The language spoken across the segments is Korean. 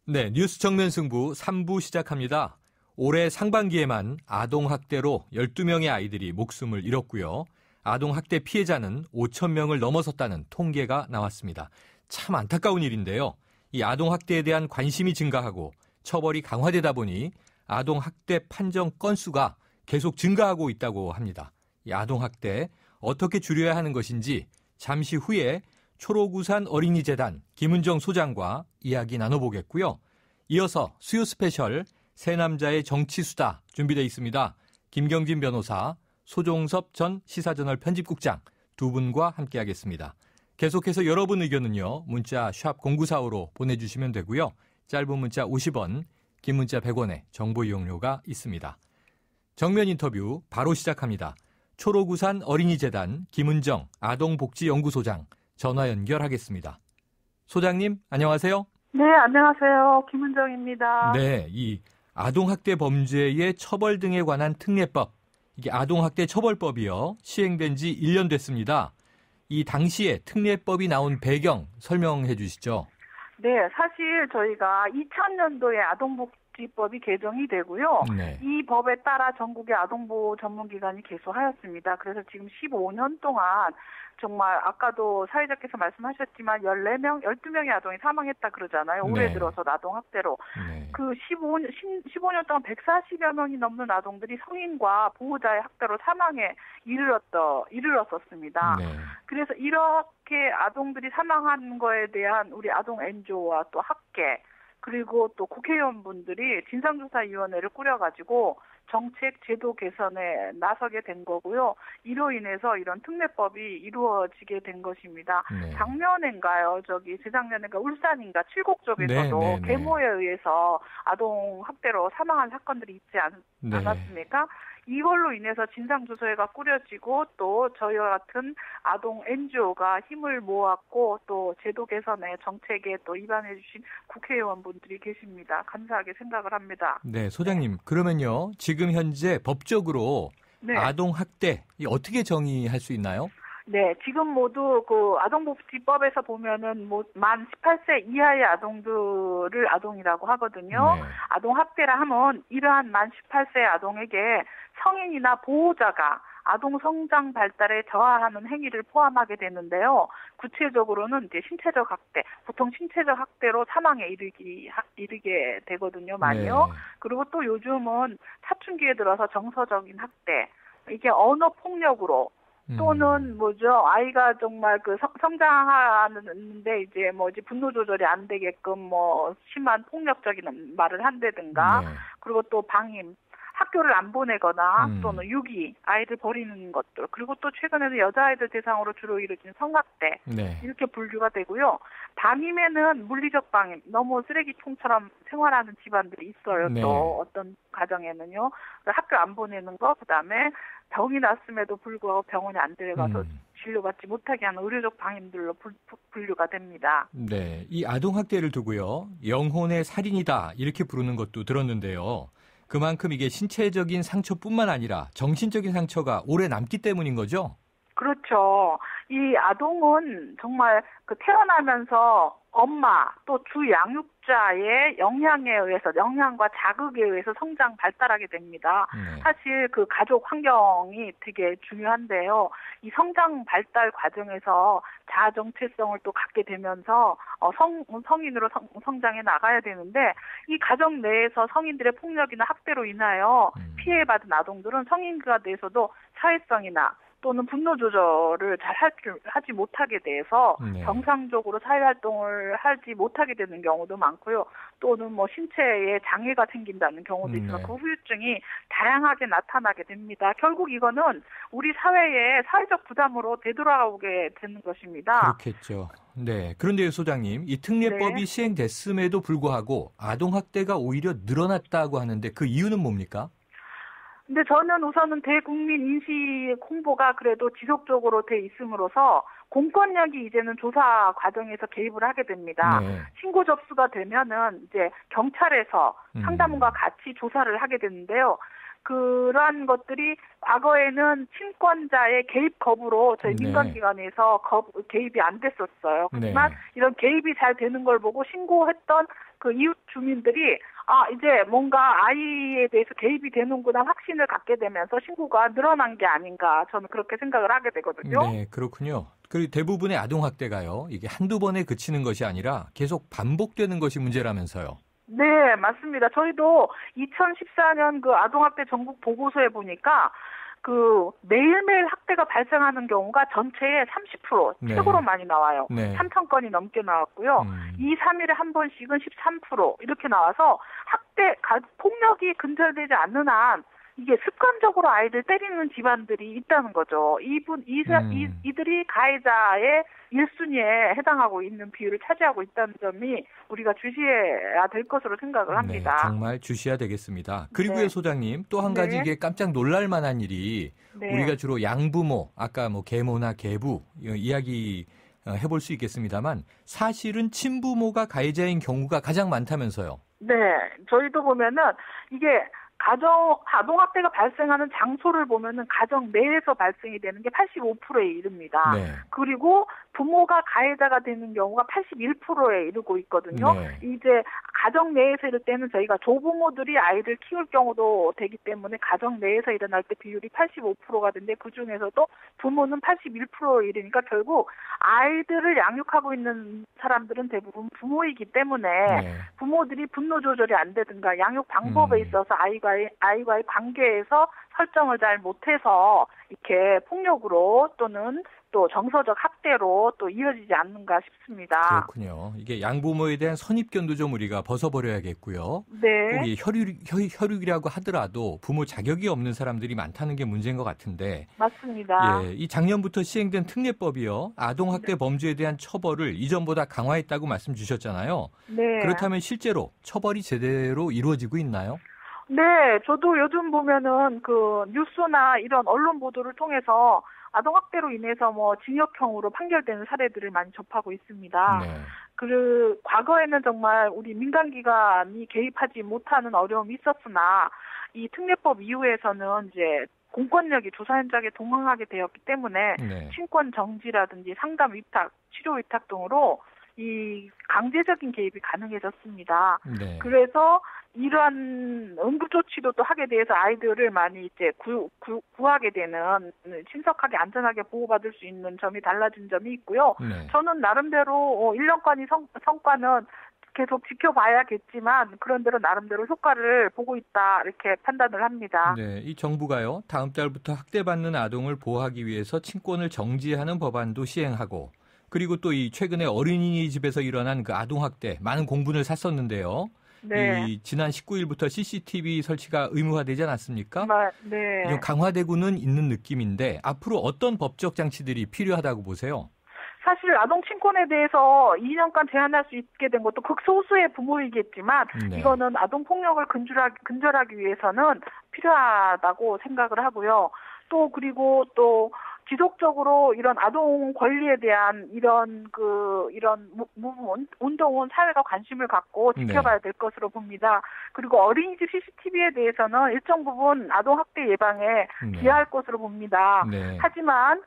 네, 뉴스 정면 승부 3부 시작합니다. 올해 상반기에만 아동학대로 12명의 아이들이 목숨을 잃었고요. 아동학대 피해자는 5천 명을 넘어섰다는 통계가 나왔습니다. 참 안타까운 일인데요. 이 아동학대에 대한 관심이 증가하고 처벌이 강화되다 보니 아동학대 판정 건수가 계속 증가하고 있다고 합니다. 이 아동학대 어떻게 줄여야 하는 것인지 잠시 후에 초록우산 어린이재단 김은정 소장과 이야기 나눠보겠고요. 이어서 수요 스페셜 새 남자의 정치수다 준비되어 있습니다. 김경진 변호사, 소종섭 전 시사저널 편집국장 두 분과 함께하겠습니다. 계속해서 여러분 의견은요. 문자 샵 0945로 보내주시면 되고요. 짧은 문자 50원, 긴 문자 100원의 정보 이용료가 있습니다. 정면 인터뷰 바로 시작합니다. 초록우산 어린이재단 김은정 아동복지연구소장 전화 연결하겠습니다. 소장님, 안녕하세요. 네, 안녕하세요. 김은정입니다. 네, 이 아동학대 범죄의 처벌 등에 관한 특례법, 이게 아동학대 처벌법이요. 시행된 지 1년 됐습니다. 이 당시에 특례법이 나온 배경 설명해 주시죠. 네, 사실 저희가 2000년도에 아동복지법이 개정이 되고요. 네. 이 법에 따라 전국의 아동보호 전문기관이 개소하였습니다. 그래서 지금 15년 동안 정말 아까도 사회자께서 말씀하셨지만 14명, 12명의 아동이 사망했다 그러잖아요. 올해 네. 들어서 아동학대로. 네. 그 15년 동안 140여 명이 넘는 아동들이 성인과 보호자의 학대로 사망에 이르렀었습니다. 네. 그래서 이렇게 아동들이 사망한 거에 대한 우리 아동 NGO와 또 학계 그리고 또 국회의원분들이 진상조사위원회를 꾸려가지고 정책 제도 개선에 나서게 된 거고요. 이로 인해서 이런 특례법이 이루어지게 된 것입니다. 네. 작년인가요? 재작년인가 울산인가 칠곡 쪽에서도 계모에 의해서 아동 학대로 사망한 사건들이 있지 않았습니까? 이걸로 인해서 진상조사회가 꾸려지고 또 저희와 같은 아동 NGO가 힘을 모았고 또 제도 개선에 정책에 또 입안해 주신 국회의원분들이 계십니다. 감사하게 생각을 합니다. 네, 소장님. 그러면요. 지금 현재 법적으로 네. 아동학대 어떻게 정의할 수 있나요? 네, 지금 모두 그 아동복지법에서 보면은 만 18세 이하의 아동들을 아동이라고 하거든요. 네. 아동학대라 하면 이러한 만 18세 아동에게 성인이나 보호자가 아동 성장 발달에 저하하는 행위를 포함하게 되는데요. 구체적으로는 이제 신체적 학대, 보통 신체적 학대로 사망에 이르게 되거든요, 많이요. 네. 그리고 또 요즘은 사춘기에 들어서 정서적인 학대, 이게 언어 폭력으로 또는 아이가 정말 성장하는데 이제 분노 조절이 안 되게끔 심한 폭력적인 말을 한다든가 네. 그리고 또 방임, 학교를 안 보내거나 또는 유기, 아이를 버리는 것들 그리고 또 최근에는 여자아이들 대상으로 주로 이루어진 성학대 네. 이렇게 분류가 되고요. 방임에는 물리적 방임, 너무 쓰레기통처럼 생활하는 집안들이 있어요. 네. 또 어떤 가정에는요. 학교 안 보내는 거, 그다음에 병이 났음에도 불구하고 병원에 안 데려가서 진료받지 못하게 하는 의료적 방임들로 분류가 됩니다. 네, 이 아동학대를 두고요. 영혼의 살인이다 이렇게 부르는 것도 들었는데요. 그만큼 이게 신체적인 상처뿐만 아니라 정신적인 상처가 오래 남기 때문인 거죠? 그렇죠. 이 아동은 정말 태어나면서 엄마 또 주 양육자의 영향과 자극에 의해서 성장 발달하게 됩니다. 네. 사실 그 가족 환경이 되게 중요한데요. 이 성장 발달 과정에서 자아 정체성을 또 갖게 되면서 성인으로 성장해 나가야 되는데 이 가정 내에서 성인들의 폭력이나 학대로 인하여 피해받은 아동들은 성인가 돼서도 사회성이나 또는 분노 조절을 잘 하지 못하게 돼서 정상적으로 사회활동을 하지 못하게 되는 경우도 많고요. 또는 신체에 장애가 생긴다는 경우도 있어서 그 후유증이 다양하게 나타나게 됩니다. 결국 이거는 우리 사회의 사회적 부담으로 되돌아오게 되는 것입니다. 그렇겠죠. 네. 그런데 소장님, 이 특례법이 시행됐음에도 불구하고 아동학대가 오히려 늘어났다고 하는데 그 이유는 뭡니까? 근데 저는 우선은 대국민 인식 홍보가 그래도 지속적으로 돼 있음으로써 공권력이 이제는 조사 과정에서 개입을 하게 됩니다. 네. 신고 접수가 되면은 이제 경찰에서 상담원과 같이 조사를 하게 되는데요. 그러한 것들이 과거에는 친권자의 개입 거부로 저희 민간기관에서 개입이 안 됐었어요. 하지만 이런 개입이 잘 되는 걸 보고 신고했던 그 이웃 주민들이 이제 뭔가 아이에 대해서 개입이 되는구나 확신을 갖게 되면서 신고가 늘어난 게 아닌가 저는 그렇게 생각을 하게 되거든요. 네, 그렇군요. 그리고 대부분의 아동학대가요. 이게 한두 번에 그치는 것이 아니라 계속 반복되는 것이 문제라면서요. 네, 맞습니다. 저희도 2014년 그 아동학대 전국 보고서에 보니까 그 매일매일 학대가 발생하는 경우가 전체의 30% 네. 최고로 많이 나와요. 네. 3,000건이 넘게 나왔고요. 2, 3일에 한 번씩은 13% 이렇게 나와서 폭력이 근절되지 않는 한 이게 습관적으로 아이들 때리는 집안들이 있다는 거죠. 이들이 가해자의 1순위에 해당하고 있는 비율을 차지하고 있다는 점이 우리가 주시해야 될 것으로 생각을 합니다. 네, 정말 주시해야 되겠습니다. 그리고요, 네. 소장님, 또 한 가지 네. 이게 깜짝 놀랄 만한 일이 네. 우리가 주로 양부모, 아까 뭐 계모나 계부 이야기 해볼 수 있겠습니다만 사실은 친부모가 가해자인 경우가 가장 많다면서요. 네, 저희도 보면은 이게 아동학대가 발생하는 장소를 보면은 가정 내에서 발생이 되는 게 85%에 이릅니다. 네. 그리고 부모가 가해자가 되는 경우가 81%에 이르고 있거든요. 네. 이제 가정 내에서 이럴 때는 저희가 조부모들이 아이를 키울 경우도 되기 때문에 가정 내에서 일어날 때 비율이 85%가 되는데 그중에서도 부모는 81%에 이르니까 결국 아이들을 양육하고 있는 사람들은 대부분 부모이기 때문에 네. 부모들이 분노 조절이 안 되든가 양육 방법에 있어서 아이와의 관계에서 설정을 잘 못해서 이렇게 폭력으로 또는 또 정서적 학대로 또 이어지지 않는가 싶습니다. 그렇군요. 이게 양부모에 대한 선입견도 좀 우리가 벗어버려야겠고요. 네. 꼭 이 혈육이라고 하더라도 부모 자격이 없는 사람들이 많다는 게 문제인 것 같은데. 맞습니다. 예, 이 작년부터 시행된 특례법이요. 아동학대 범죄에 대한 처벌을 이전보다 강화했다고 말씀 주셨잖아요. 네. 그렇다면 실제로 처벌이 제대로 이루어지고 있나요? 네, 저도 요즘 보면은 그 뉴스나 이런 언론 보도를 통해서 아동학대로 인해서 뭐 징역형으로 판결되는 사례들을 많이 접하고 있습니다. 네. 과거에는 정말 우리 민간기관이 개입하지 못하는 어려움이 있었으나 이 특례법 이후에서는 이제 공권력이 조사 현장에 동행하게 되었기 때문에 네. 친권 정지라든지 상담 위탁, 치료 위탁 등으로 이 강제적인 개입이 가능해졌습니다. 네. 그래서 이러한 응급조치도 또 하게 돼서 아이들을 많이 이제 구하게 되는 신속하게 안전하게 보호받을 수 있는 점이 달라진 점이 있고요. 네. 저는 나름대로 1년간의 성과는 계속 지켜봐야겠지만 그런대로 나름대로 효과를 보고 있다 이렇게 판단을 합니다. 네, 이 정부가요. 다음 달부터 학대받는 아동을 보호하기 위해서 친권을 정지하는 법안도 시행하고 그리고 또 이 최근에 어린이집에서 일어난 그 아동학대 많은 공분을 샀었는데요. 네. 이 지난 19일부터 CCTV 설치가 의무화되지 않았습니까? 네. 좀 강화되고는 있는 느낌인데 앞으로 어떤 법적 장치들이 필요하다고 보세요? 사실 아동 친권에 대해서 2년간 제한할 수 있게 된 것도 극소수의 부모이겠지만 네. 이거는 아동 폭력을 근절하기 위해서는 필요하다고 생각을 하고요. 그리고 지속적으로 이런 아동 권리에 대한 이런 운동은 사회가 관심을 갖고 지켜봐야 될 것으로 봅니다. 그리고 어린이집 CCTV에 대해서는 일정 부분 아동 학대 예방에 기여할 것으로 봅니다. 네. 하지만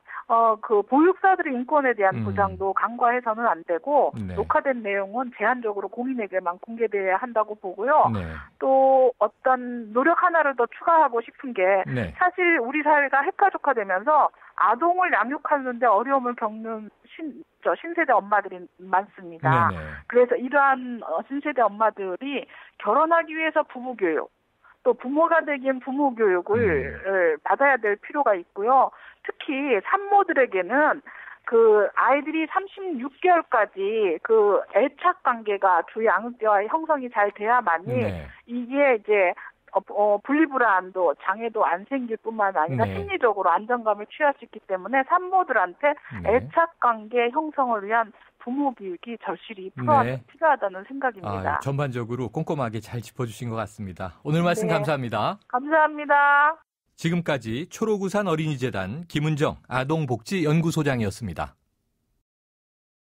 그 보육사들의 인권에 대한 보장도 간과해서는 안 되고 녹화된 내용은 제한적으로 공인에게만 공개돼야 한다고 보고요. 네. 또 어떤 노력 하나를 더 추가하고 싶은 게 사실 우리 사회가 핵가족화되면서 아동을 양육하는데 어려움을 겪는 신세대 엄마들이 많습니다. 네네. 그래서 이러한 신세대 엄마들이 결혼하기 위해서 부부교육, 또 부모가 되기엔 부모교육을 받아야 될 필요가 있고요. 특히 산모들에게는 그 아이들이 36개월까지 그 애착 관계가 주 양육자와의 형성이 잘 돼야만이 이게 이제 분리불안도 장애도 안 생길 뿐만 아니라 심리적으로 안정감을 취할 수 있기 때문에 산모들한테 애착관계 형성을 위한 부모 교육이 절실히 필요하다는 생각입니다. 전반적으로 꼼꼼하게 잘 짚어주신 것 같습니다. 오늘 말씀 감사합니다. 감사합니다. 지금까지 초록우산 어린이재단 김은정 아동복지연구소장이었습니다.